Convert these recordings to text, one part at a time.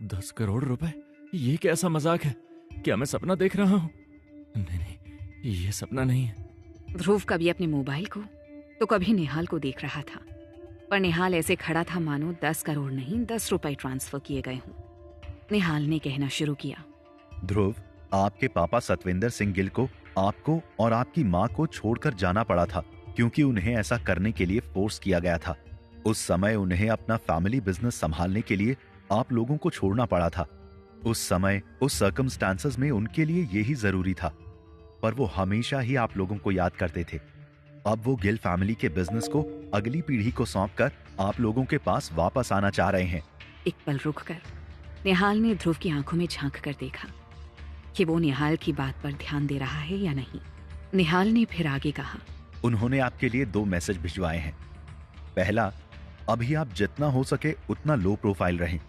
10 करोड़ रुपए? ये कैसा मजाक है? क्या मैं सपना देख रहा हूँ? नहीं नहीं, ये सपना नहीं है। ध्रुव कभी अपने मोबाइल को तो कभी निहाल को देख रहा था, पर निहाल ऐसे खड़ा था मानो 10 करोड़ नहीं 10 रुपए ट्रांसफर किए गए हों। निहाल ने कहना शुरू किया, ध्रुव, आपके पापा सतविंदर सिंह गिल को आपको और आपकी माँ को छोड़कर जाना पड़ा था क्योंकि उन्हें ऐसा करने के लिए फोर्स किया गया था। उस समय उन्हें अपना फैमिली बिजनेस संभालने के लिए आप लोगों को छोड़ना पड़ा था। उस समय उस सर्कमस्टांसेस में उनके लिए यही जरूरी था, पर वो हमेशा ही आप लोगों को याद करते थे। अब वो गिल फैमिली के बिजनेस को अगली पीढ़ी को सौंपकर आप लोगों के पास वापस आना चाह रहे हैं। एक पल रुककर निहाल ने ध्रुव की आंखों में झांक कर देखा कि वो निहाल की बात पर ध्यान दे रहा है या नहीं। निहाल ने फिर आगे कहा, उन्होंने आपके लिए 2 मैसेज भिजवाए हैं। पहला, अभी आप जितना हो सके उतना लो प्रोफाइल रहें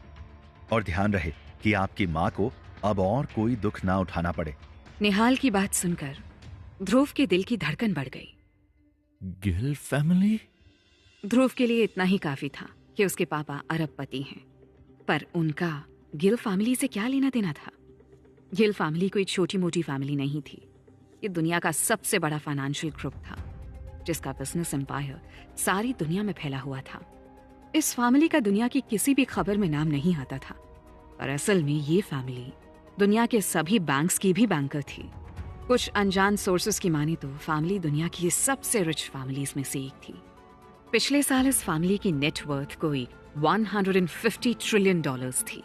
और ध्यान रहे कि आपकी माँ को अब और कोई दुख ना उठाना पड़े। निहाल की बात सुनकर ध्रुव के दिल की धड़कन बढ़ गई। गिल फैमिली? ध्रुव के लिए इतना ही काफी था कि उसके पापा अरबपति हैं, पर उनका गिल फैमिली से क्या लेना देना था। गिल फैमिली कोई छोटी मोटी फैमिली नहीं थी। ये दुनिया का सबसे बड़ा फाइनेंशियल ग्रुप था जिसका बिजनेस एम्पायर सारी दुनिया में फैला हुआ था। इस फैमिली का दुनिया की किसी भी खबर में नाम नहीं आता था, पर असल में ये फैमिली दुनिया के सभी बैंक्स की भी बैंकर थी। कुछ अनजान सोर्सेस की माने तो फैमिली दुनिया की सबसे रिच फैमिलीज में से एक थी। पिछले साल इस फैमिली की नेटवर्थ कोई $150 ट्रिलियन थी।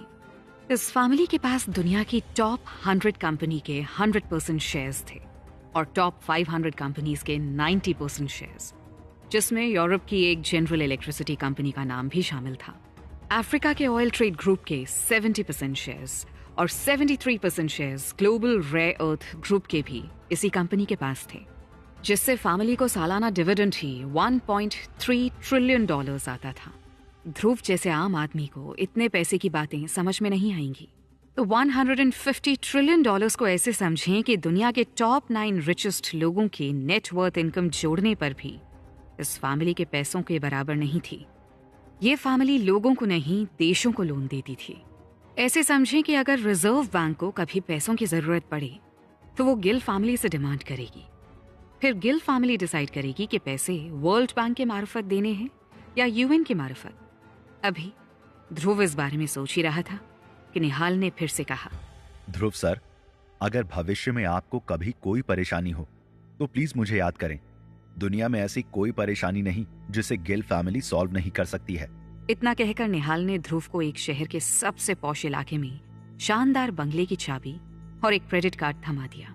इस फैमिली के पास दुनिया की टॉप 100 कंपनी के 100% शेयर्स थे और टॉप 500 कंपनीज के 90% शेयर्स, जिसमें यूरोप की एक जनरल इलेक्ट्रिसिटी कंपनी का नाम भी शामिल था। अफ्रीका के ऑयल ट्रेड ग्रुप के 70% शेयर्स और 73% shares global rare earth group के भी इसी कंपनी के पास थे, जिससे फैमिली को सालाना डिविडेंड ही $1.3 ट्रिलियन आता था। ध्रुव जैसे आम आदमी को इतने पैसे की बातें समझ में नहीं आएंगी, तो $150 ट्रिलियन को ऐसे समझें कि दुनिया के टॉप 9 रिचेस्ट लोगों की नेटवर्थ इनकम जोड़ने पर भी इस फैमिली के पैसों के बराबर नहीं थी। ये फैमिली लोगों को नहीं देशों को लोन देती थी। ऐसे समझें कि अगर रिजर्व बैंक को कभी पैसों की जरूरत पड़े तो वो गिल फैमिली से डिमांड करेगी। फिर गिल फैमिली डिसाइड करेगी कि पैसे वर्ल्ड बैंक के मार्फत देने हैं या यूएन के मार्फत। अभी ध्रुव इस बारे में सोच ही रहा था कि निहाल ने फिर से कहा, ध्रुव सर, अगर भविष्य में आपको कभी कोई परेशानी हो तो प्लीज मुझे याद करें। दुनिया में ऐसी कोई परेशानी नहीं जिसे गिल फैमिली सॉल्व नहीं कर सकती है। इतना कहकर निहाल ने ध्रुव को एक शहर के सबसे पॉश इलाके में शानदार बंगले की चाबी और एक क्रेडिट कार्ड थमा दिया।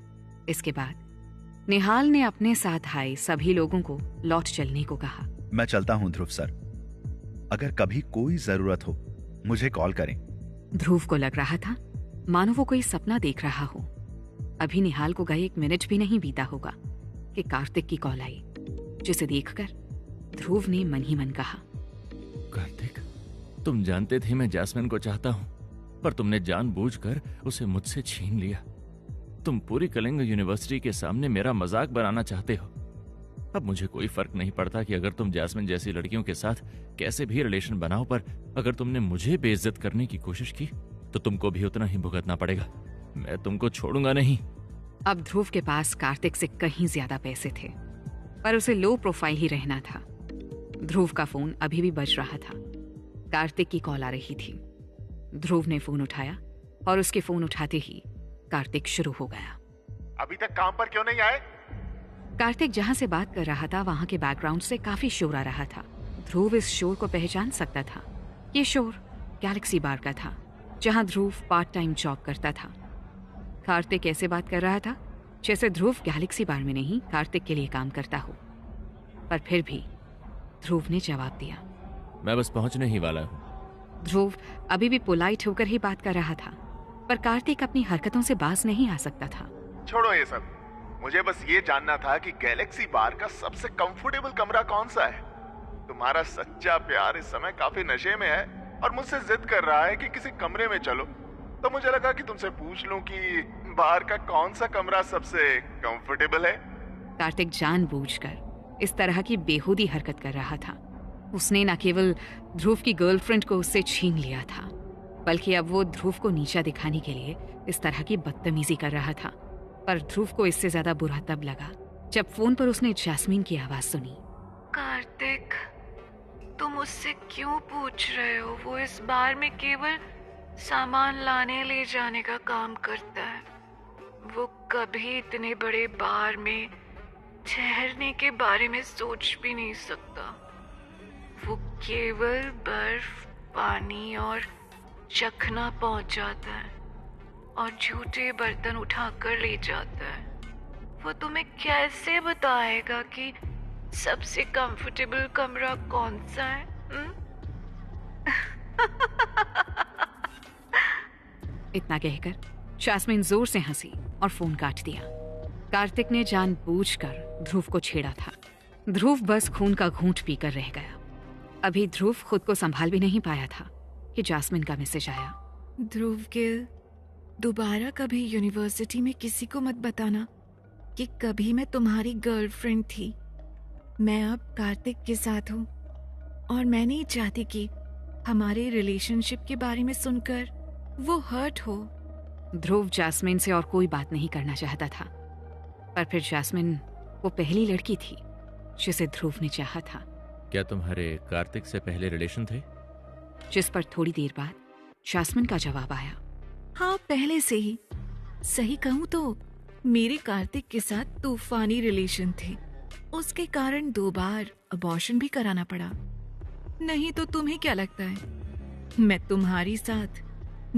इसके बाद निहाल ने अपने साथ आए सभी लोगों को लौट चलने को कहा। मैं चलता हूं ध्रुव सर, अगर कभी कोई जरूरत हो मुझे कॉल करें। ध्रुव को लग रहा था मानो वो कोई सपना देख रहा हो। अभी निहाल को गए 1 मिनट भी नहीं बीता होगा कि कार्तिक की कॉल आई, जिसे देखकर ध्रुव ने मन ही मन कहा, कार्तिक, तुम जानते थे मैं जैस्मिन को चाहता हूं, पर तुमने जानबूझकर उसे मुझसे छीन लिया। तुम पूरी कलिंग यूनिवर्सिटी के सामने मेरा मजाक बनाना चाहते हो। अब मुझे कोई फर्क नहीं पड़ता कि अगर तुम जैस्मिन जैसी लड़कियों के साथ कैसे भी रिलेशन बनाओ, पर अगर तुमने मुझे बेइज्जत करने की कोशिश की तो तुमको भी उतना ही भुगतना पड़ेगा। मैं तुमको छोड़ूंगा नहीं। अब ध्रुव के पास कार्तिक से कहीं ज्यादा पैसे थे, पर उसे लो प्रोफाइल ही रहना था। ध्रुव का फोन अभी भी बज रहा था। कार्तिक की कॉल आ रही थी। ध्रुव ने फोन उठाया और उसके फोन उठाते ही कार्तिक शुरू हो गया। अभी तक काम पर क्यों नहीं आए? कार्तिक जहां से बात कर रहा था वहां के बैकग्राउंड से काफी शोर आ रहा था। ध्रुव इस शोर को पहचान सकता था। ये शोर गैलेक्सी बार का था, जहां ध्रुव पार्ट टाइम जॉब करता था। कार्तिक ऐसे बात कर रहा था जैसे ध्रुव गैलेक्सी बार में नहीं कार्तिक के लिए काम करता हो, पर फिर भी ध्रुव ने जवाब दिया, मैं बस पहुंचने ही वाला हूं। ध्रुव अभी भी पोलाइट होकर ही बात कर रहा था, पर कार्तिक अपनी हरकतों से बाज नहीं आ सकता था। छोड़ो ये सब, मुझे बस ये जानना था कि गैलेक्सी बार का सबसे कंफर्टेबल कमरा कौन सा है। तुम्हारा सच्चा प्यार इस समय काफी नशे में है और मुझसे जिद कर रहा है कि किसी कमरे में चलो, तो मुझे लगा कि तुमसे पूछ लूं कि बार का कौन सा कमरा सबसे कंफर्टेबल है। कार्तिक जानबूझकर इस तरह की बेहूदी हरकत कर रहा था। उसने न केवल ध्रुव की गर्लफ्रेंड को उससे छीन लिया था, बल्कि अब वो ध्रुव को नीचा दिखाने के लिए इस तरह की बदतमीजी कर रहा था। पर ध्रुव को इससे ज्यादा बुरा तब लगा जब फोन पर उसने जैस्मीन की आवाज सुनी। कार्तिक, तुम उससे क्यों पूछ रहे हो? वो इस बार में केवल सामान लाने ले जाने का काम करता है। वो कभी इतने बड़े बार में ठहरने के बारे में सोच भी नहीं सकता। वो केवल बर्फ, पानी और चखना पहुंचाता है और झूठे बर्तन उठाकर ले जाता है। वो तुम्हें कैसे बताएगा कि सबसे कंफर्टेबल कमरा कौन सा है? इतना कहकर जैस्मीन जोर से हंसी और फोन काट दिया। कार्तिक ने जानबूझकर ध्रुव को छेड़ा था। ध्रुव बस खून का घूंट पीकर रह गया। अभी ध्रुव खुद को संभाल भी नहीं पाया था कि जैस्मीन का मैसेज आया। ध्रुव गिल, दोबारा कभी यूनिवर्सिटी में किसी को मत बताना कि कभी मैं तुम्हारी गर्लफ्रेंड थी। मैं अब कार्तिक के साथ हूँ और मैं नहीं चाहती कि हमारे रिलेशनशिप के बारे में सुनकर वो हर्ट हो। ध्रुव जैस्मीन से और कोई बात नहीं करना चाहता था, पर फिर जैस्मीन वो पहली लड़की थी जिसे ध्रुव ने चाहा था। क्या तुम्हारे कार्तिक से पहले रिलेशन थे? जिस पर थोड़ी देर बाद जैस्मीन का जवाब आया। हाँ, पहले से ही। सही कहूँ तो मेरे कार्तिक के साथ तूफानी रिलेशन थे। उसके कारण 2 बार अबॉर्शन भी कराना पड़ा। नहीं तो तुम्हें क्या लगता है मैं तुम्हारी साथ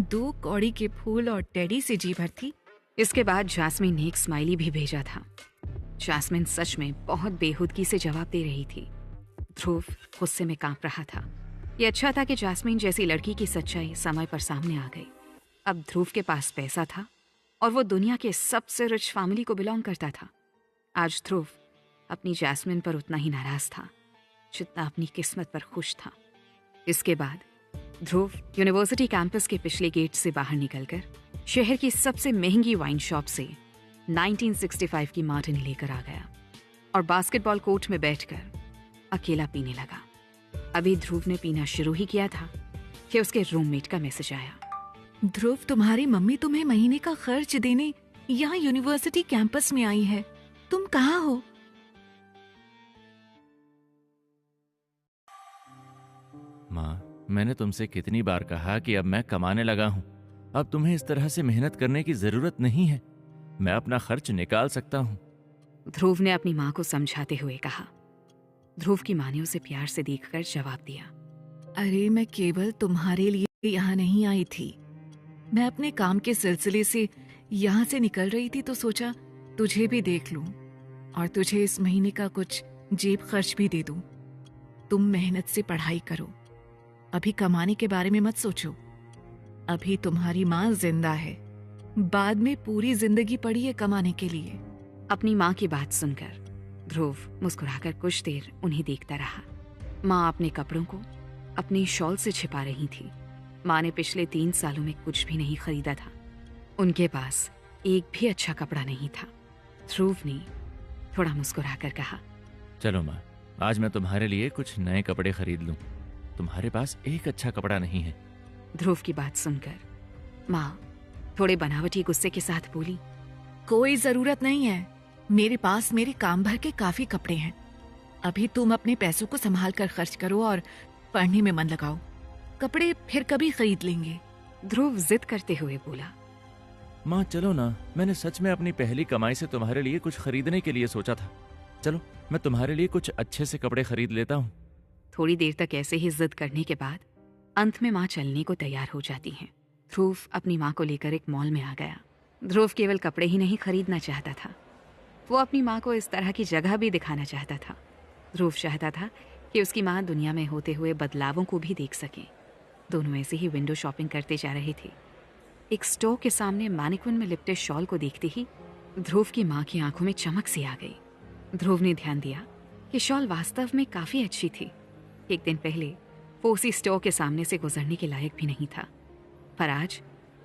2 कौड़ी के फूल और टेडी से जी भर थी? इसके बाद जैस्मीन ने एक स्माइली भी भेजा था। जैस्मीन सच में बहुत बेहूदगी से जवाब दे रही थी। ध्रुव गुस्से में कांप रहा था। ये अच्छा था कि जैस्मीन जैसी लड़की की सच्चाई समय पर सामने आ गई। अब ध्रुव के पास पैसा था और वो दुनिया के सबसे रिच फैमिली को बिलोंग करता था। आज ध्रुव अपनी जैस्मीन पर उतना ही नाराज था जितना अपनी किस्मत पर खुश था। इसके बाद ध्रुव यूनिवर्सिटी कैंपस के पिछले गेट से बाहर निकलकर शहर की सबसे महंगी वाइन शॉप से 1965 की मार्टिनी लेकर आ गया और बास्केटबॉल कोर्ट में बैठकर अकेला पीने लगा। अभी ध्रुव ने पीना शुरू ही किया था कि उसके रूममेट का मैसेज आया। ध्रुव, तुम्हारी मम्मी तुम्हें महीने का खर्च देने यहाँ यूनिवर्सिटी कैंपस में आई है। तुम कहाँ हो? माँ, मैंने तुमसे कितनी बार कहा कि अब मैं कमाने लगा हूँ। अब तुम्हें इस तरह से मेहनत करने की जरूरत नहीं है। मैं अपना खर्च निकाल सकता हूँ। ध्रुव ने अपनी माँ को समझाते हुए कहा। ध्रुव की माँ ने उसे प्यार से देखकर जवाब दिया। अरे, मैं केवल तुम्हारे लिए यहाँ नहीं आई थी। मैं अपने काम के सिलसिले से यहाँ से निकल रही थी तो सोचा तुझे भी देख लूं और तुझे इस महीने का कुछ जेब खर्च भी दे दूं। तुम मेहनत से पढ़ाई करो, अभी कमाने के बारे में मत सोचो। अभी तुम्हारी माँ जिंदा है, बाद में पूरी जिंदगी पड़ी है कमाने के लिए। अपनी माँ की बात सुनकर ध्रुव मुस्कुराकर कुछ देर उन्हें देखता रहा। माँ अपने कपड़ों को अपनी शॉल से छिपा रही थी। माँ ने पिछले 3 सालों में कुछ भी नहीं खरीदा था। उनके पास एक भी अच्छा कपड़ा नहीं था। ध्रुव ने थोड़ा मुस्कुराकर कहा, चलो माँ, आज मैं तुम्हारे लिए कुछ नए कपड़े खरीद लूं। तुम्हारे पास एक अच्छा कपड़ा नहीं है। ध्रुव की बात सुनकर माँ थोड़े बनावटी गुस्से के साथ बोली, कोई जरूरत नहीं है। मेरे पास मेरे काम भर के काफी कपड़े हैं। अभी तुम अपने पैसों को संभाल कर खर्च करो और पढ़ने में मन लगाओ। कपड़े फिर कभी खरीद लेंगे। ध्रुव जिद करते हुए बोला। माँ चलो ना, मैंने सच में अपनी पहली कमाई से तुम्हारे लिए कुछ खरीदने के लिए सोचा था। चलो, मैं तुम्हारे लिए कुछ अच्छे से कपड़े खरीद लेता हूँ। थोड़ी देर तक ऐसे ही जिद करने के बाद अंत में माँ चलने को तैयार हो जाती हैं। ध्रुव अपनी माँ को लेकर एक मॉल में आ गया। ध्रुव केवल कपड़े ही नहीं खरीदना चाहता था, वो अपनी माँ को इस तरह की जगह भी दिखाना चाहता था। ध्रुव चाहता था कि उसकी माँ दुनिया में होते हुए बदलावों को भी देख सके। दोनों ऐसे ही विंडो शॉपिंग करते जा रहे थे। एक स्टोर के सामने मैनिक्विन में लिपटे शॉल को देखते ही ध्रुव की माँ की आंखों में चमक सी आ गई। ध्रुव ने ध्यान दिया कि शॉल वास्तव में काफी अच्छी थी। एक दिन पहले वो उसी स्टोर के सामने से गुजरने के लायक भी नहीं था, पर आज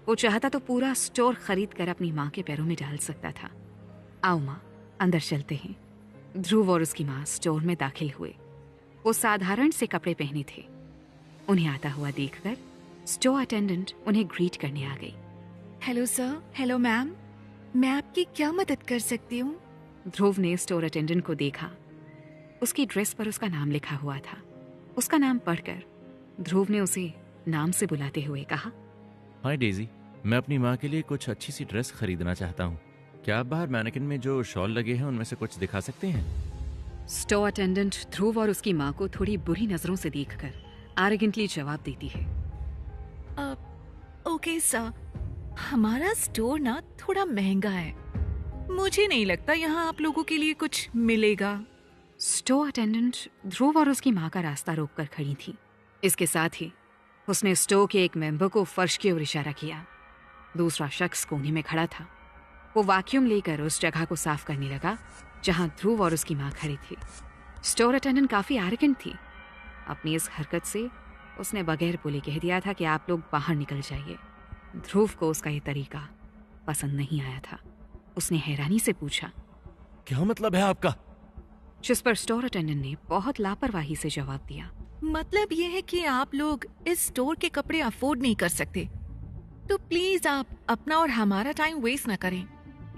वो चाहता तो पूरा स्टोर खरीद कर अपनी माँ के पैरों में डाल सकता था। आओ माँ, अंदर चलते हैं। ध्रुव और उसकी माँ स्टोर में दाखिल हुए। वो साधारण से कपड़े पहने थे। उन्हें आता हुआ देखकर स्टोर अटेंडेंट उन्हें ग्रीट करने आ गई। हेलो सर, हेलो मैम, मैं आपकी क्या मदद कर सकती हूँ? ध्रुव ने स्टोर अटेंडेंट को देखा। उसकी ड्रेस पर उसका नाम लिखा हुआ था। उसका नाम पढ़कर ध्रुव ने उसे नाम से बुलाते हुए कहा, हाय डेजी, मैं अपनी माँ के लिए कुछ अच्छी सी ड्रेस खरीदना चाहता हूँ। क्या आप बाहर मैनेकिन में जो शॉल लगे हैं उनमें से कुछ दिखा सकते हैं? स्टोर अटेंडेंट ध्रुव और उसकी माँ को थोड़ी बुरी नजरों से देखकर एरोगेंटली जवाब देती है, ओके सर, हमारा स्टोर ना थोड़ा महंगा है, मुझे नहीं लगता यहाँ आप लोगों के लिए कुछ मिलेगा। स्टोर अटेंडेंट ध्रुव और उसकी माँ का रास्ता रोककर खड़ी थी। इसके साथ ही उसने स्टोर के एक मेंबर को फर्श की ओर इशारा किया। दूसरा शख्स कोने में खड़ा था। वो वैक्यूम लेकर उस जगह को साफ करने लगा जहां ध्रुव और उसकी माँ खड़ी थी। स्टोर अटेंडेंट काफी एरोगेंट थी। अपनी इस हरकत से उसने बगैर बोले कह दिया था कि आप लोग बाहर निकल जाइए। ध्रुव को उसका ये तरीका पसंद नहीं आया था। उसने हैरानी से पूछा, क्या मतलब है आपका? जिस पर स्टोर अटेंडेंट ने बहुत लापरवाही से जवाब दिया, मतलब ये है कि आप लोग इस स्टोर के कपड़े अफोर्ड नहीं कर सकते, तो प्लीज आप अपना और हमारा टाइम वेस्ट ना करें।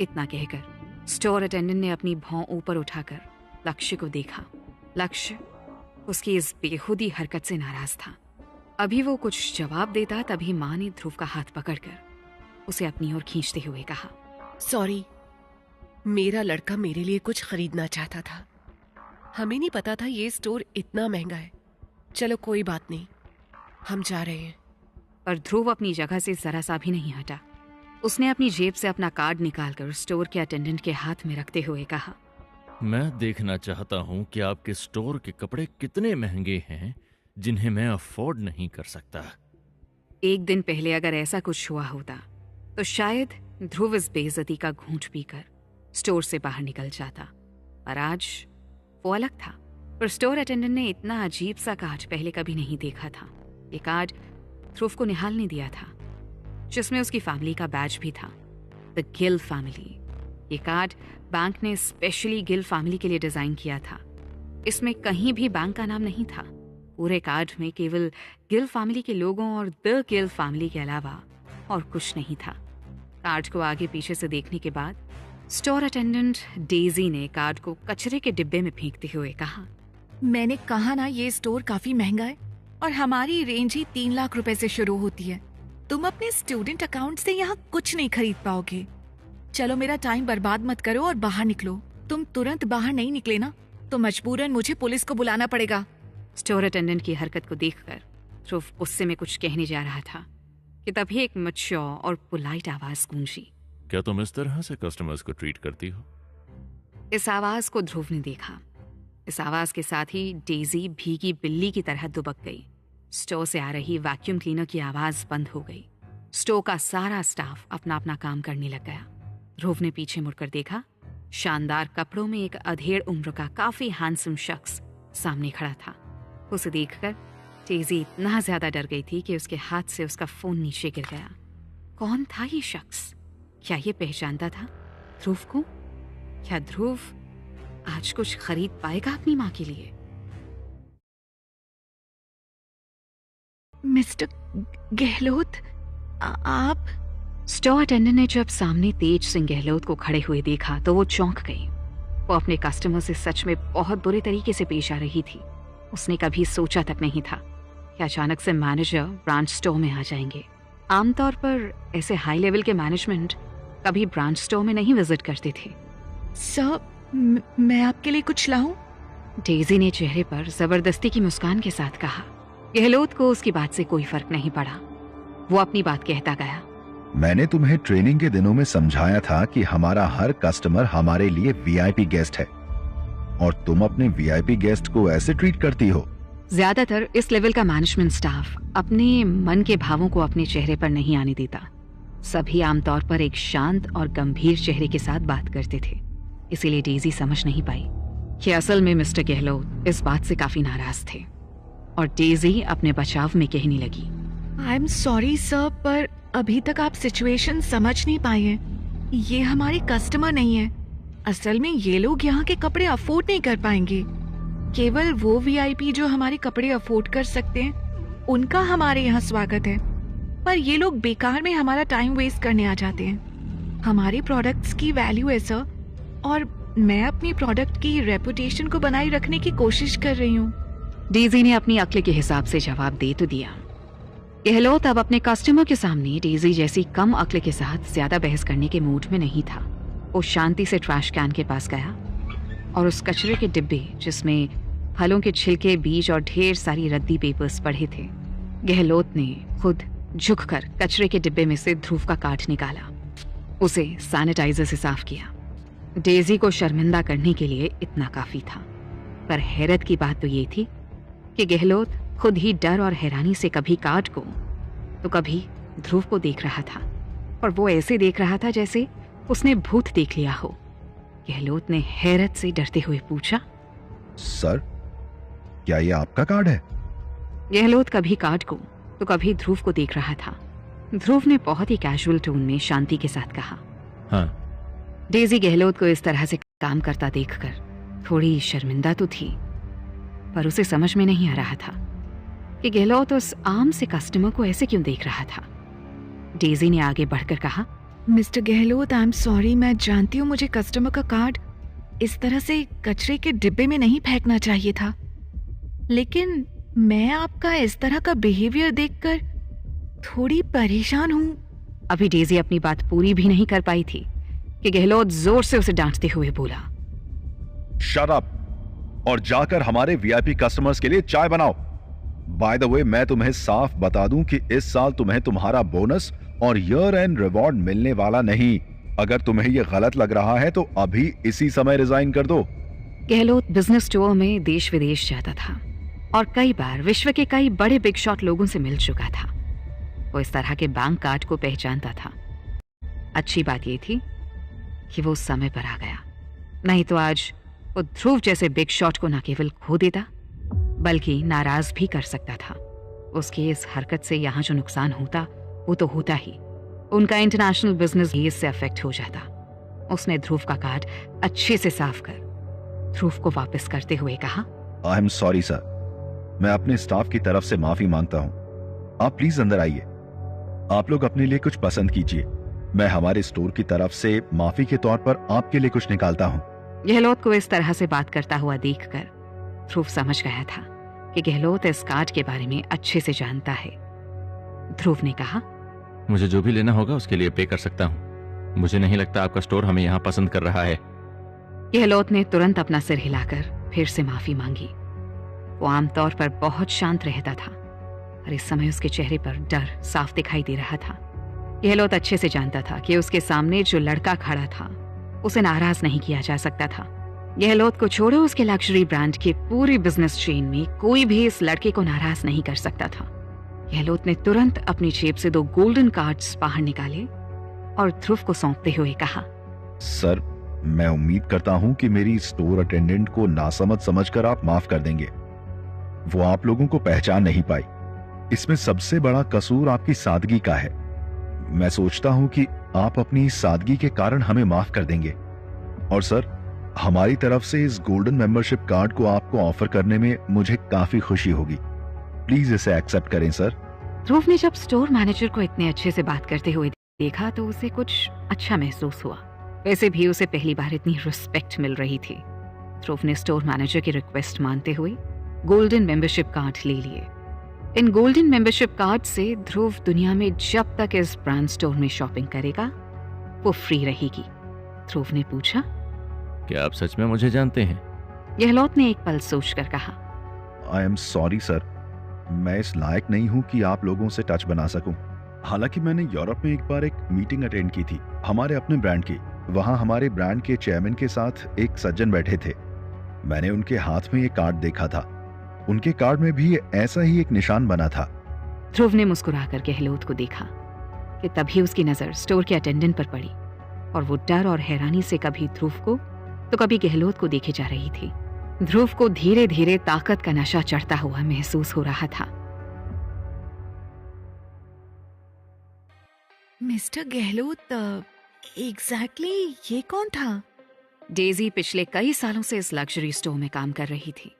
इतना कहकर स्टोर अटेंडेंट ने अपनी भौं ऊपर उठाकर लक्ष्य को देखा। लक्ष्य उसकी इस बेखुदी हरकत से नाराज था। अभी वो कुछ जवाब देता तभी माँ ने ध्रुव का हाथ पकड़कर उसे अपनी ओर खींचते हुए कहा, सॉरी, मेरा लड़का मेरे लिए कुछ खरीदना चाहता था, हमें नहीं पता था ये स्टोर इतना महंगा है। चलो कोई बात नहीं, हम जा रहे हैं। पर ध्रुव अपनी जगह से जरा सा भी नहीं हटा। उसने अपनी जेब से अपना कार्ड निकालकर स्टोर के अटेंडेंट के हाथ में रखते हुए कहा, मैं देखना चाहता हूँ कि आपके स्टोर के कपड़े कितने महंगे हैं जिन्हें मैं अफोर्ड नहीं कर सकता। एक दिन पहले अगर ऐसा कुछ हुआ होता तो शायद ध्रुव इस बेइज्जती का घूंट पीकर स्टोर से बाहर निकल जाता। पर आज वो अलग था। पर स्टोर अटेंडेंट ने इतना अजीब सा कार्ड पहले कभी नहीं देखा था। ये कार्ड ध्रुव को निहाल ने दिया था, जिसमें उसकी फैमिली का बैज भी था, द गिल फैमिली। ये कार्ड बैंक ने स्पेशली गिल फैमिली के लिए डिजाइन किया था। इसमें कहीं भी बैंक का नाम नहीं था। पूरे कार्ड में केवल गिल फैमिली के लोगों और द गिल फैमिली के अलावा और कुछ नहीं था। कार्ड को आगे पीछे से देखने के बाद स्टोर अटेंडेंट डेजी ने कार्ड को कचरे के डिब्बे में फेंकते हुए कहा, मैंने कहा ना, ये स्टोर काफी महंगा है और हमारी रेंज ही 3 लाख रुपए से शुरू होती है। तुम अपने स्टूडेंट अकाउंट से यहाँ कुछ नहीं खरीद पाओगे। चलो मेरा टाइम बर्बाद मत करो और बाहर निकलो। तुम तुरंत बाहर नहीं निकले ना तो मजबूरन मुझे पुलिस को बुलाना पड़ेगा। स्टोर अटेंडेंट की हरकत को देखकर ध्रुव गुस्से में कुछ कहने जा रहा था कि तभी एक मैच्योर और पोलाइट आवाज गूंजी। क्या तुम इस तरह से कस्टमर्स को ट्रीट करती हो? इस आवाज को ध्रुव ने देखा। इस आवाज के साथ ही डेजी भीगी बिल्ली की तरह दुबक गई। स्टोर से आ रही वैक्यूम क्लीनर की आवाज बंद हो गई। स्टोर का सारा स्टाफ अपना अपना काम करने लग गया। ध्रुव ने पीछे मुड़कर देखा। शानदार कपड़ों में एक अधेड़ उम्र का काफी हैंडसम शख्स सामने खड़ा था। उसे देखकर डेजी इतना ज्यादा डर गई थी कि उसके हाथ से उसका फोन नीचे गिर गया। कौन था ये शख्स? क्या ये पहचानता था ध्रुव को? क्या ध्रुव आज कुछ खरीद पाएगा अपनी माँ के लिए? मिस्टर गहलोत, आप? स्टोर अटेंडेंट ने जब सामने तेज सिंह गहलोत को खड़े हुए देखा तो वो चौंक गई। वो अपने कस्टमर से सच में बहुत बुरे तरीके से पेश आ रही थी। उसने कभी सोचा तक नहीं था कि अचानक से मैनेजर ब्रांच स्टोर में आ जाएंगे। आमतौर पर ऐसे हाई लेवल के मैनेजमेंट कभी ब्रांच स्टोर में नहीं विजिट करते थे। सर, मैं आपके लिए कुछ लाऊं? डेजी ने चेहरे पर जबरदस्ती की मुस्कान के साथ कहा। गहलोत को उसकी बात से कोई फर्क नहीं पड़ा। वो अपनी बात कहता गया। मैंने तुम्हें ट्रेनिंग के दिनों में समझाया था कि हमारा हर कस्टमर हमारे लिए वीआईपी गेस्ट है और तुम अपने वीआईपी गेस्ट को ऐसे ट्रीट करती हो। ज्यादातर इस लेवल का मैनेजमेंट स्टाफ अपने मन के भावों को अपने चेहरे पर नहीं आने देता। सभी आमतौर पर एक शांत और गंभीर चेहरे के साथ बात करते थे। इसीलिए डेजी समझ नहीं पाई कि असल में मिस्टर गहलोत इस बात से काफी नाराज थे और डेजी अपने बचाव में कहने लगी, आई एम सॉरी सर, पर अभी तक आप सिचुएशन समझ नहीं पाए हैं। ये हमारे कस्टमर नहीं है। असल में ये लोग यहाँ के कपड़े अफोर्ड नहीं कर पाएंगे। केवल वो वीआईपी जो हमारे कपड़े अफोर्ड कर सकते हैं उनका हमारे यहाँ स्वागत है। पर ये लोग बेकार में हमारा टाइम वेस्ट करने आ जाते हैं। हमारे प्रोडक्ट्स की वैल्यू है सर, और मैं अपनी प्रोडक्ट की रेपुटेशन को बनाए रखने की कोशिश कर रही हूँ। डेजी ने अपनी अक्ल के हिसाब से जवाब दे तो दिया। गहलोत अब अपने कस्टमर के सामने डेजी जैसी कम अक्ल के साथ ज्यादा बहस करने के मूड में नहीं था। वो शांति से ट्रैश कैन के पास गया और उस कचरे के डिब्बे जिसमें फलों के छिलके, बीज और ढेर सारी रद्दी पेपर्स पड़े थे, गहलोत ने खुद झुककर कचरे के डिब्बे में से ध्रुव का कार्ड निकाला, उसे सैनिटाइजर से साफ किया। डेजी को शर्मिंदा करने के लिए इतना काफी था, पर हैरत की बात तो ये थी कि गहलोत खुद ही डर और हैरानी से कभी कार्ड को तो कभी ध्रुव को देख रहा था, और वो ऐसे देख रहा था जैसे उसने भूत देख लिया हो। गहलोत ने हैरत से डरते हुए पूछा, सर, क्या ये आपका कार्ड है? गहलोत कभी कार्ड को तो कभी ध्रुव को देख रहा था। ध्रुव ने बहुत ही कैजुअल टोन में शांति के साथ कहा, हाँ। डेजी गहलोत को इस तरह से काम करता देखकर थोड़ी शर्मिंदा तो थी, पर उसे समझ में नहीं आ रहा था कि गहलोत उस आम से कस्टमर को ऐसे क्यों देख रहा था। डेजी ने आगे बढ़कर कहा, mister Gehlot, I am sorry, मैं जानती हूँ मुझे कस्टमर का कार्ड इस तरह से कचरे के डिब्बे में नहीं फेंकना चाहिए था, लेकिन मैं आपका इस तरह का बिहेवियर देखकर थोड़ी परेशान हूँ। अभी डेजी अपनी बात पूरी भी नहीं कर पाई थी कि गहलोत जोर से उसे डांटते हुए बोला, शट अप और जाकर हमारे वीआईपी कस्टमर्स के लिए चाय बनाओ। बाय द वे, मैं तुम्हें साफ बता दूं कि इस साल तुम्हें तुम्हारा बोनस और ईयर एंड रिवॉर्ड मिलने वाला नहीं। अगर तुम्हें यह गलत लग रहा है तो अभी इसी समय रिजाइन कर दो। गहलोत बिजनेस टूर में देश विदेश जाता था और कई बार विश्व के कई बड़े बिग शॉट लोगों से मिल चुका था। वो इस तरह के बैंक कार्ड को पहचानता था। अच्छी बात यह थी कि वो समय पर आ गया, नहीं तो आज वो ध्रुव जैसे बिग शॉट को न केवल खो देता बल्कि नाराज भी कर सकता था। उसकी इस हरकत से यहाँ जो नुकसान होता वो तो होता ही, उनका इंटरनेशनल बिजनेस भी इससे अफेक्ट हो जाता। उसने ध्रुव का कार्ड अच्छे से साफ कर ध्रुव को वापस करते हुए कहा, आई एम सॉरी सर, मैं अपने स्टाफ की तरफ से माफी मांगता हूँ। आप प्लीज अंदर आइए, आप लोग अपने लिए कुछ पसंद कीजिए। मैं हमारे स्टोर की तरफ से माफी के तौर पर आपके लिए कुछ निकालता हूँ। गहलोत को इस तरह से बात करता हुआ देखकर ध्रुव समझ गया था कि गहलोत इस कार्ड के बारे में अच्छे से जानता है। ध्रुव ने कहा, मुझे जो भी लेना होगा उसके लिए पे कर सकता हूँ। मुझे नहीं लगता आपका स्टोर हमें यहाँ पसंद कर रहा है। गहलोत ने तुरंत अपना सिर हिलाकर फिर से माफी मांगी। वो आमतौर पर बहुत शांत रहता था और इस समय उसके चेहरे पर डर साफ दिखाई दे रहा था। गहलोत अच्छे से जानता था कि उसके सामने जो लड़का खड़ा था उसे नाराज नहीं किया जा सकता था। गहलोत को छोड़ो उसके लग्जरी ब्रांड के पूरी बिजनेस चेन में कोई भी इस लड़के को नाराज नहीं कर सकता था। गहलोत ने तुरंत अपनी जेब से 2 गोल्डन कार्ड्स बाहर निकाले और ध्रुव को सौंपते हुए कहा, सर, मैं उम्मीद करता हूं कि मेरी स्टोर अटेंडेंट को नासमझ समझकर आप माफ कर देंगे। वो आप लोगों को पहचान नहीं पाई। इसमें सबसे बड़ा कसूर आपकी सादगी का है। मैं सोचता हूं कि आप अपनी सादगी के कारण हमें माफ कर देंगे। और सर, हमारी तरफ से इस गोल्डन मेंबरशिप कार्ड को आपको ऑफर करने में मुझे काफी खुशी होगी। प्लीज इसे एक्सेप्ट करें सर। ध्रुव ने जब स्टोर मैनेजर को इतने अच्छे से बात करते हुए देखा तो उसे कुछ अच्छा महसूस हुआ। वैसे भी उसे पहली बार इतनी रिस्पेक्ट मिल रही थी। ध्रुव ने स्टोर मैनेजर की रिक्वेस्ट मानते हुए गोल्डन मेंबरशिप कार्ड ले लिए। इन गोल्डन मेंबरशिप कार्ड से ध्रुव दुनिया में जब तक इस ब्रांड स्टोर में शॉपिंग करेगा वो फ्री रहेगी। ध्रुव ने पूछा, क्या आप सच में मुझे जानते हैं? गहलोत ने एक पल सोचकर कहा, आई एम सॉरी सर, मैं इस लायक नहीं हूं कि आप लोगों से टच बना सकूं। हालांकि मैंने यूरोप में एक बार एक मीटिंग अटेंड की थी हमारे अपने ब्रांड की। वहां हमारे ब्रांड के चेयरमैन के साथ एक सज्जन बैठे थे। मैंने उनके हाथ में ये कार्ड देखा था। उनके कार्ड में भी ऐसा ही एक निशान बना था। ध्रुव ने मुस्कुराकर गहलोत को देखा कि तभी उसकी नजर स्टोर के अटेंडेंट पर पड़ी और वो डर और हैरानी से कभी ध्रुव को तो कभी गहलोत को देखे जा रही थी। ध्रुव को धीरे धीरे ताकत का नशा चढ़ता हुआ महसूस हो रहा था। मिस्टर गहलोत, एग्जैक्टली ये कौन था? डेजी पिछले कई सालों से इस लग्जरी स्टोर में काम कर रही थी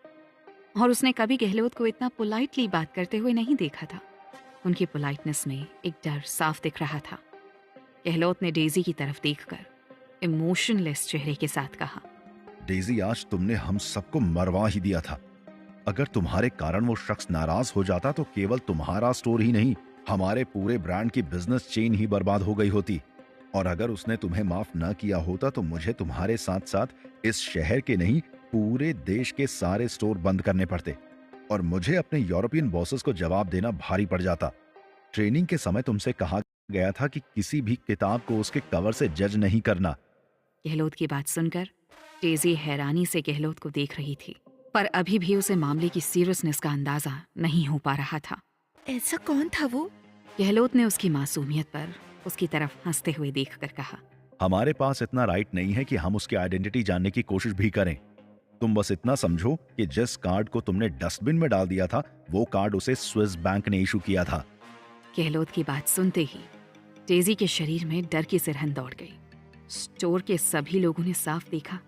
और उसने कभी गहलोत को इतना पोलाइटली बात करते हुए नहीं देखा था। उनकी पोलाइटनेस में एक डर साफ दिख रहा था। गहलोत ने डेजी की तरफ देखकर इमोशनलेस चेहरे के साथ कहा, डेजी, आज तुमने हम सबको मरवा ही दिया था। अगर तुम्हारे कारण वो शख्स नाराज हो जाता तो केवल तुम्हारा स्टोर ही नहीं, हमारे पूरे ब्रांड की बिजनेस चेन ही बर्बाद हो गई होती। और अगर उसने तुम्हें माफ न किया होता तो मुझे तुम्हारे साथ साथ इस शहर के नहीं, पूरे देश के सारे स्टोर बंद करने पड़ते और मुझे अपने यूरोपियन बॉसेस को जवाब देना भारी पड़ जाता। ट्रेनिंग के समय तुमसे कहा गया था कि किसी भी किताब को उसके कवर से जज नहीं करना। गहलोत की बात सुनकर डेजी हैरानी से गहलोत को देख रही थी, पर अभी भी उसे मामले की सीरियसनेस का अंदाजा नहीं हो पा रहा था। ऐसा कौन था वो? गहलोत ने उसकी मासूमियत पर उसकी तरफ हंसते हुए देखकर कहा, हमारे पास इतना राइट नहीं है कि हम उसकी आइडेंटिटी जानने की कोशिश भी करें। तुम बस इतना समझो कि जिस कार्ड को तुमने डस्टबिन में डाल दिया था वो कार्ड उसे स्विस बैंक ने इशू किया था। गहलोत की बात सुनते ही डेजी के शरीर में डर की सिरहन दौड़ गई। स्टोर के सभी लोगों ने साफ देखा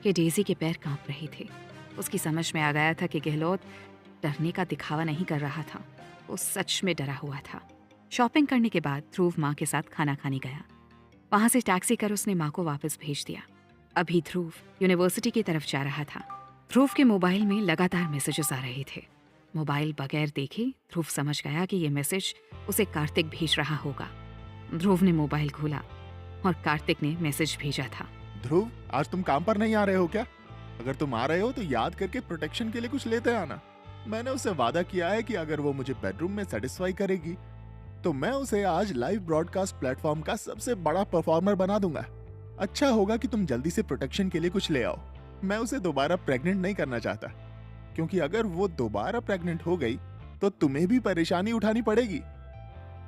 कि डेजी के पैर कांप रहे थे। उसकी समझ में आ गया था कि गहलोत डरने का दिखावा नहीं कर रहा था, वो सच में डरा हुआ था। शॉपिंग करने के बाद ध्रुव माँ के साथ खाना खाने गया। वहां से टैक्सी कर उसने माँ को वापस भेज दिया। अभी ध्रुव यूनिवर्सिटी की तरफ जा रहा था। ध्रुव के मोबाइल में लगातार मैसेजेस आ रहे थे। मोबाइल बगैर देखे ध्रुव समझ गया कि ये मैसेज उसे कार्तिक भेज रहा होगा। ध्रुव ने मोबाइल खोला और कार्तिक ने मैसेज भेजा था। ध्रुव, आज तुम काम पर नहीं आ रहे हो क्या? अगर तुम आ रहे हो तो याद करके प्रोटेक्शन के लिए कुछ लेते आना। मैंने उससे वादा किया है कि अगर वो मुझे बेडरूम में सेटिस्फाई करेगी तो मैं उसे आज लाइव ब्रॉडकास्ट प्लेटफॉर्म का सबसे बड़ा परफॉर्मर बना दूंगा। अच्छा होगा कि तुम जल्दी से प्रोटेक्शन के लिए कुछ ले आओ। मैं उसे दोबारा प्रेग्नेंट नहीं करना चाहता, क्योंकि अगर वो दोबारा प्रेग्नेंट हो गई तो तुम्हें भी परेशानी उठानी पड़ेगी।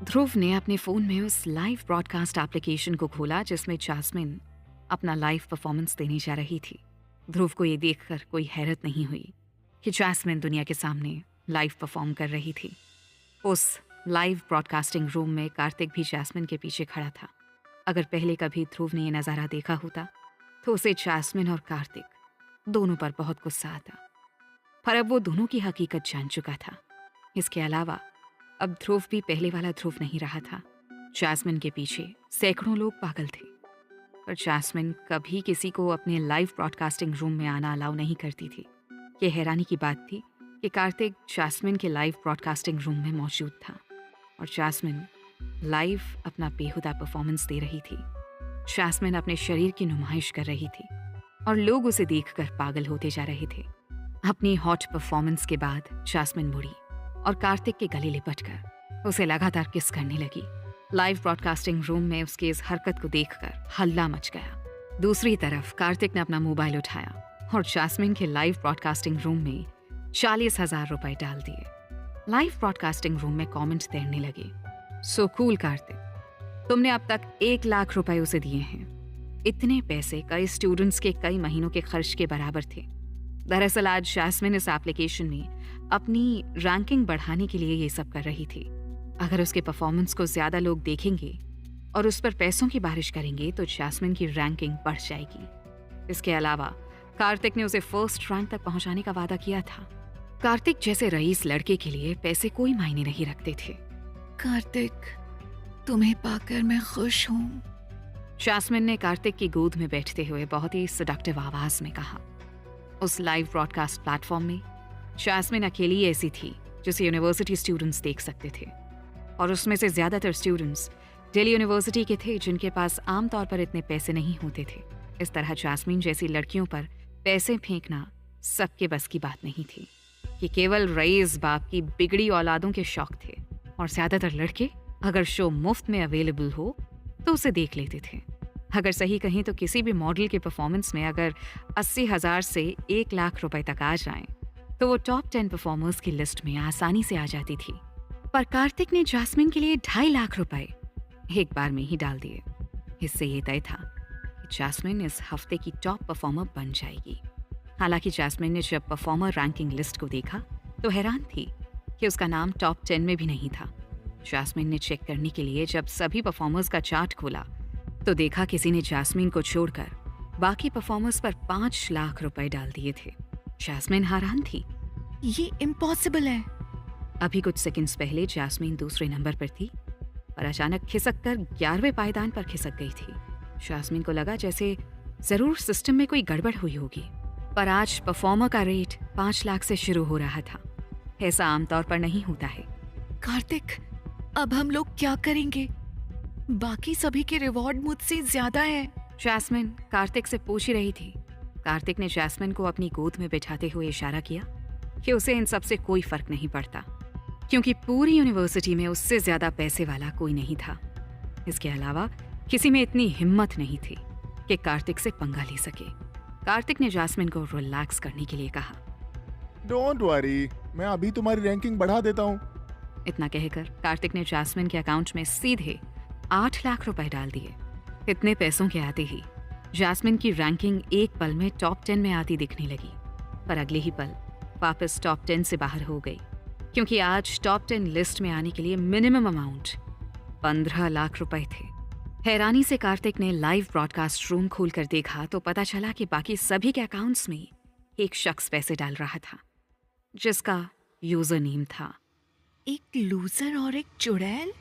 ध्रुव ने अपने फोन में उस लाइव ब्रॉडकास्ट एप्लीकेशन को खोला जिसमें जैस्मिन अपना लाइव परफॉर्मेंस देने जा रही थी। ध्रुव को ये देखकर कोई हैरत नहीं हुई कि जैस्मिन दुनिया के सामने लाइव परफॉर्म कर रही थी। उस लाइव ब्रॉडकास्टिंग रूम में कार्तिक भी जैस्मिन के पीछे खड़ा था। अगर पहले कभी ध्रुव ने ये नज़ारा देखा होता तो उसे जैस्मिन और कार्तिक दोनों पर बहुत गुस्सा आता, पर अब वो दोनों की हकीकत जान चुका था। इसके अलावा अब ध्रुव भी पहले वाला ध्रुव नहीं रहा था। जैस्मिन के पीछे सैकड़ों लोग पागल थे, पर जैस्मिन कभी किसी को अपने लाइव ब्रॉडकास्टिंग रूम में आना अलाउ नहीं करती थी। ये हैरानी की बात थी कि कार्तिक जैस्मिन के लाइव ब्रॉडकास्टिंग रूम में मौजूद था और जैस्मिन लाइव अपना बेहुदा परफॉर्मेंस दे रही थी। जैस्मिन अपने शरीर की नुमाइश कर रही थी और लोग उसे देखकर पागल होते जा रहे थे। अपनी हॉट परफॉर्मेंस के बाद जैस्मिन मुड़ी और कार्तिक के गले लिपटकर उसे लगातार किस करने लगी। लाइव ब्रॉडकास्टिंग रूम में उसकी इस हरकत को देखकर हल्ला मच गया। दूसरी तरफ कार्तिक ने अपना मोबाइल उठाया और जैस्मिन के लाइव ब्रॉडकास्टिंग रूम में 40,000 रुपए डाल दिए। लाइव ब्रॉडकास्टिंग रूम में कमेंट तैरने लगे, सो कूल कार्तिक, तुमने अब तक 1 लाख रुपए उसे दिए हैं। इतने पैसे कई स्टूडेंट्स के कई महीनों के खर्च के बराबर थे। दरअसल आज जैस्मिन इस एप्लीकेशन में अपनी रैंकिंग बढ़ाने के लिए ये सब कर रही थी। अगर उसके परफॉर्मेंस को ज्यादा लोग देखेंगे और उस पर पैसों की बारिश करेंगे तो जैस्मिन की रैंकिंग बढ़ जाएगी। इसके अलावा कार्तिक ने उसे फर्स्ट रैंक तक पहुंचाने का वादा किया था। कार्तिक जैसे रईस लड़के के लिए पैसे कोई मायने नहीं रखते थे। कार्तिक, तुम्हें पाकर मैं खुश हूँ। जैस्मिन ने कार्तिक की गोद में बैठते हुए बहुत ही सेडक्टिव आवाज में कहा। उस लाइव ब्रॉडकास्ट प्लेटफॉर्म में जैस्मिन अकेली ऐसी थी जिसे यूनिवर्सिटी स्टूडेंट्स देख सकते थे, और उसमें से ज्यादातर स्टूडेंट्स दिल्ली यूनिवर्सिटी के थे जिनके पास आमतौर पर इतने पैसे नहीं होते थे। इस तरह जैस्मिन जैसी लड़कियों पर पैसे फेंकना सबके बस की बात नहीं थी। ये केवल रईस बाप की बिगड़ी औलादों के शौक थे, और ज्यादातर लड़के अगर शो मुफ्त में अवेलेबल हो तो उसे देख लेते थे। अगर सही कहीं तो किसी भी मॉडल के परफॉर्मेंस में अगर 80,000 से 1 लाख रुपए तक आ जाएं, तो वो टॉप 10 परफॉर्मर्स की लिस्ट में आसानी से आ जाती थी। पर कार्तिक ने जैस्मिन के लिए 2.5 लाख रुपए एक बार में ही डाल दिए। इससे ये तय था कि जैस्मिन इस हफ्ते की टॉप परफॉर्मर बन जाएगी। हालांकि जैस्मिन ने जब परफॉर्मर रैंकिंग लिस्ट को देखा तो हैरान थी कि उसका नाम टॉप 10 में भी नहीं था। जैस्मिन ने चेक करने के लिए जब सभी परफॉर्मर्स का चार्ट खोला तो देखा किसी ने जैस्मिन को छोड़कर बाकी परफॉर्मर्स पर 5 लाख रुपए डाल दिए थे। जैस्मिन हैरान थी। ये इम्पॉसिबल है। अभी कुछ सेकंड्स पहले जैस्मिन दूसरे नंबर पर थी और अचानक खिसक कर 11वें पायदान पर खिसक गई थी। जैस्मिन को लगा जैसे जरूर सिस्टम में कोई गड़बड़ हुई होगी, पर आज परफॉर्मर का रेट 5 लाख से शुरू हो रहा था। ऐसा आमतौर पर नहीं होता है। कार्तिक, अब हम लोग क्या करेंगे? बाकी सभी के रिवॉर्ड मुझसे ज्यादा है। जैस्मिन कार्तिक से पूछ ही रही थी। कार्तिक ने जैस्मिन को अपनी गोद में बिठाते हुए इशारा किया कि उसे इन सब से कोई फर्क नहीं पड़ता, क्योंकि पूरी यूनिवर्सिटी में उससे ज्यादा पैसे वाला कोई नहीं था। इसके अलावा किसी में इतनी हिम्मत नहीं थी कि कार्तिक से पंगा ले सके। कार्तिक ने जैस्मिन को रिलैक्स करने के लिए कहा। डोंट वरी, मैं अभी तुम्हारी रैंकिंग बढ़ा देता हूँ। इतना कहकर कार्तिक ने जैस्मिन के अकाउंट में सीधे 8 लाख रुपए डाल दिए। इतने पैसों के आते ही जैस्मिन की रैंकिंग एक पल में टॉप 10 में आती दिखने लगी, पर अगले ही पल वापस टॉप 10 से बाहर हो गई, क्योंकि आज टॉप 10 लिस्ट में आने के लिए मिनिमम अमाउंट 15 लाख रुपए थे। हैरानी से कार्तिक ने लाइव ब्रॉडकास्ट रूम खोलकर देखा तो पता चला कि बाकी सभी के अकाउंट्स में एक शख्स पैसे डाल रहा था, जिसका यूजर नेम था एक लूजर और एक चुड़ैल।